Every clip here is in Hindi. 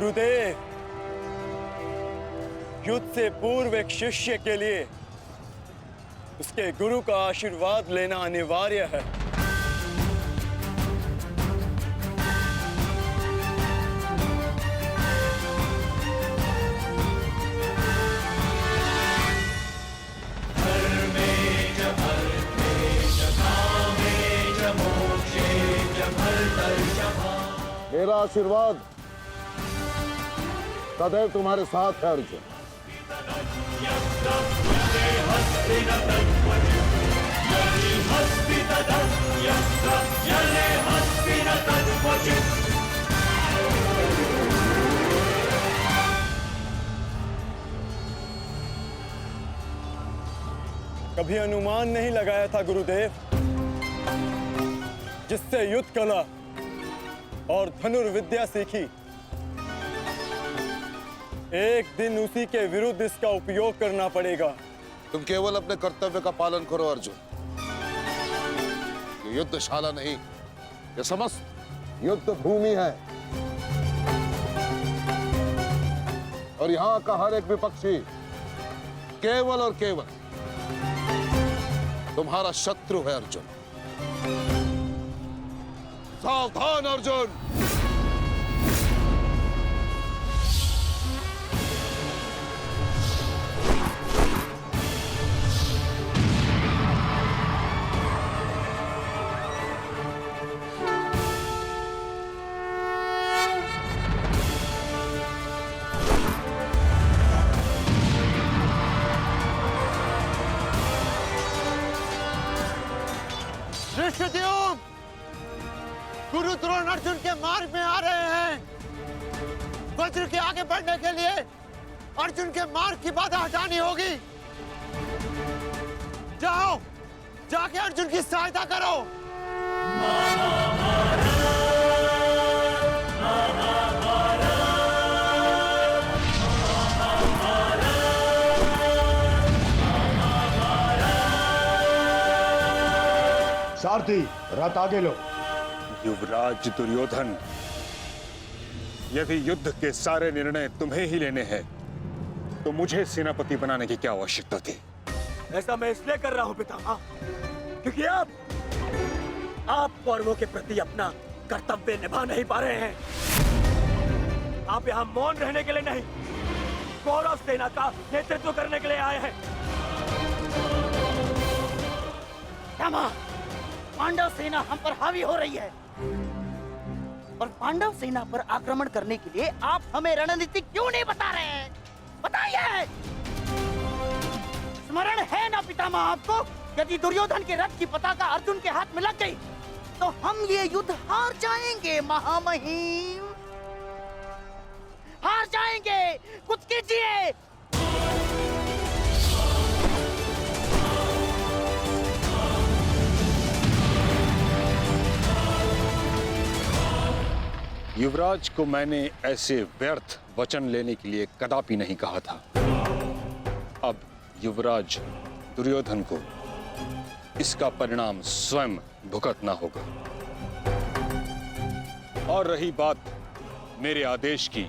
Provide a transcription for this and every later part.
गुरुदेव, युद्ध से पूर्व एक शिष्य के लिए उसके गुरु का आशीर्वाद लेना अनिवार्य है। मेरा आशीर्वाद सदैव तुम्हारे साथ है अर्जुन। कभी अनुमान नहीं लगाया था गुरुदेव, जिससे युद्ध कला और धनुर्विद्या सीखी, एक दिन उसी के विरुद्ध इसका उपयोग करना पड़ेगा। तुम केवल अपने कर्तव्य का पालन करो अर्जुन। ये युद्धशाला नहीं, ये समस्त युद्ध भूमि है और यहाँ का हर एक विपक्षी केवल और केवल तुम्हारा शत्रु है अर्जुन। सावधान अर्जुन। धृष्टद्युम्न, गुरु द्रोण अर्जुन के मार्ग में आ रहे हैं। वज्र के आगे बढ़ने के लिए अर्जुन के मार्ग की बाधा हटानी होगी। जाओ, जाके अर्जुन की सहायता करो। सारथी, रथ आगे लो। युवराज दुर्योधन, यदि युद्ध के सारे निर्णय तुम्हें ही लेने हैं, तो मुझे सेनापति बनाने की क्या आवश्यकता थी? ऐसा मैं इसलिए कर रहा हूं पितामह, क्योंकि आप कौरवों के प्रति अपना कर्तव्य निभा नहीं पा रहे हैं। आप यहाँ मौन रहने के लिए नहीं, कौरव सेना का नेतृत्व करने के लिए आए हैं। पांडव सेना हम पर हावी हो रही है और पांडव सेना पर आक्रमण करने के लिए आप हमें रणनीति क्यों नहीं बता रहे हैं? बताइए। स्मरण है ना पितामह आपको, यदि दुर्योधन के रथ की पताका अर्जुन के हाथ में लग गई तो हम ये युद्ध हार जाएंगे महामहिम, हार जाएंगे। कुछ कीजिए। युवराज को मैंने ऐसे व्यर्थ वचन लेने के लिए कदापि नहीं कहा था। अब युवराज दुर्योधन को इसका परिणाम स्वयं भुगतना होगा। और रही बात मेरे आदेश की,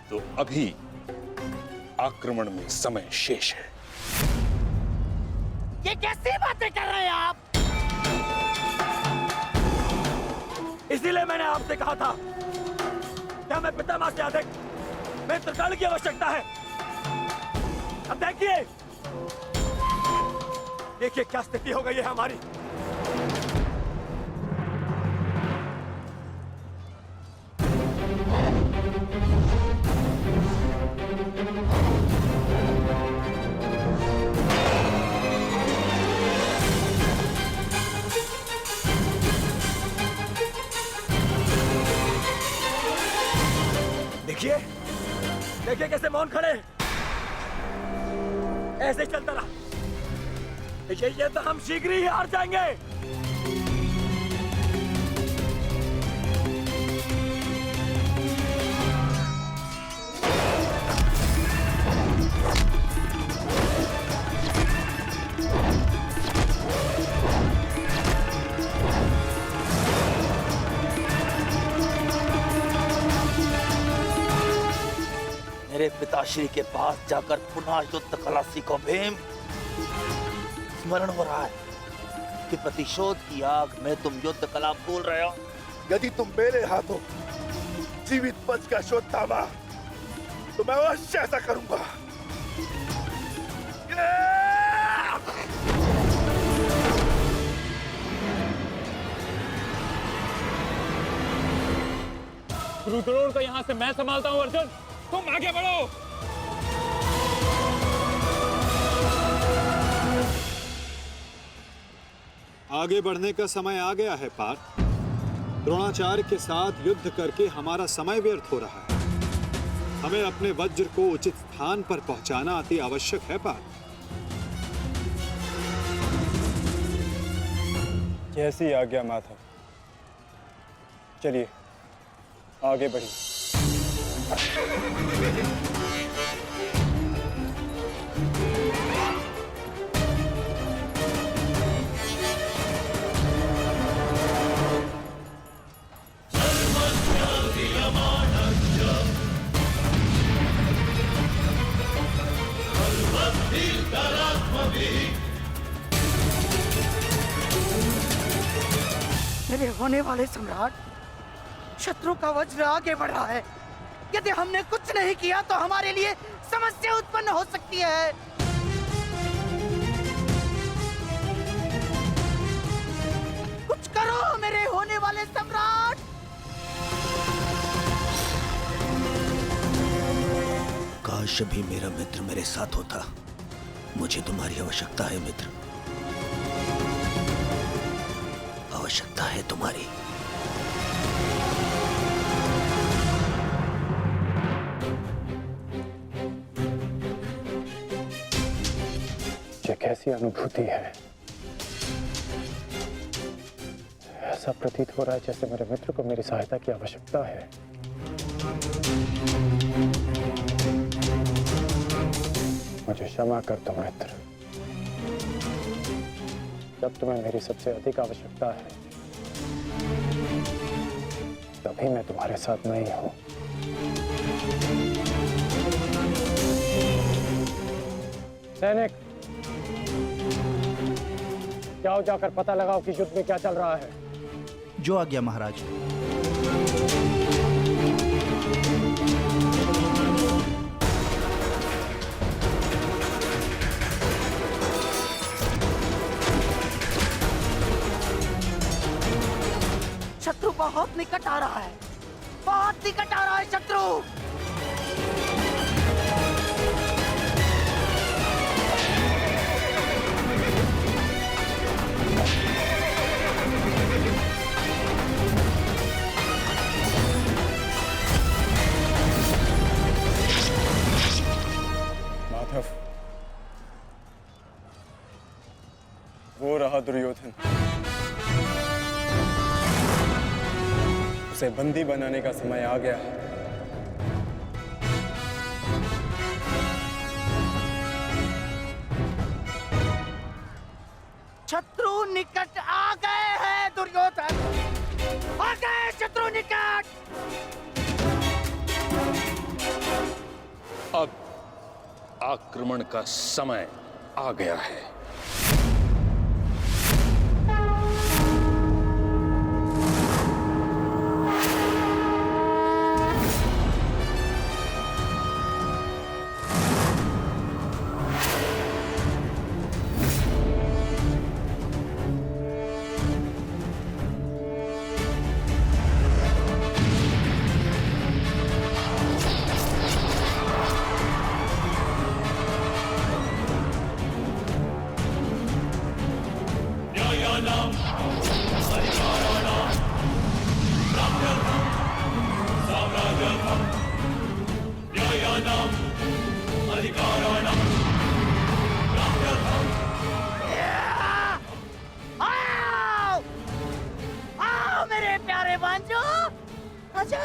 तो अभी आक्रमण में समय शेष है। ये कैसी बातें कर रहे हैं आप? इसीलिए मैंने आपसे कहा था कि हमें पितामह से अधिक मित्रकाल की आवश्यकता है। अब देखिए क्या स्थिति हो गई है हमारी। देखिए कैसे मौन खड़े, ऐसे चलता रहा, ये तो हम शीघ्र ही हार जाएंगे। पिताश्री के पास जाकर पुनः युद्ध कला सीखो भीम। स्मरण हो रहा है कि प्रतिशोध की आग में तुम युद्ध कला भूल रहे हो। यदि तुम मेरे हाथों जीवित बच का शोध थामा तो मैं अवश्य ऐसा करूंगा। गुरुद्रोण को यहाँ से मैं संभालता हूँ। अर्जुन तुम आगे बढ़ो। आगे बढ़ने का समय आ गया है पार्थ। द्रोणाचार्य के साथ युद्ध करके हमारा समय व्यर्थ हो रहा है। हमें अपने वज्र को उचित स्थान पर पहुंचाना अति आवश्यक है पार्थ। जैसी आज्ञा माधव। चलिए आगे बढ़िए। मेरे होने वाले सम्राट, शत्रु का वज्र आगे बढ़ रहा है। यदि हमने कुछ नहीं किया तो हमारे लिए समस्या उत्पन्न हो सकती है। कुछ करो मेरे होने वाले सम्राट। काश भी मेरा मित्र मेरे साथ होता। मुझे तुम्हारी आवश्यकता है मित्र, आवश्यकता है तुम्हारी। ये कैसी अनुभूति है? ऐसा प्रतीत हो रहा है जैसे मेरे मित्र को मेरी सहायता की आवश्यकता है। मुझे क्षमा कर दो मित्र, जब तुम्हें मेरी सबसे अधिक आवश्यकता है तभी मैं तुम्हारे साथ नहीं हूं। सैनिक, जाओ जाकर पता लगाओ कि युद्ध में क्या चल रहा है। जो आज्ञा महाराज। शत्रु बहुत निकट आ रहा है, बहुत निकट आ रहा है शत्रु। माधव, वो रहा दुर्योधन। उसे बंदी बनाने का समय आ गया है। शत्रु निकट आ गए हैं दुर्योधन, आ गए शत्रु निकट। अब आक्रमण का समय आ गया है। आओ, आओ मेरे प्यारे बांजो, आजा।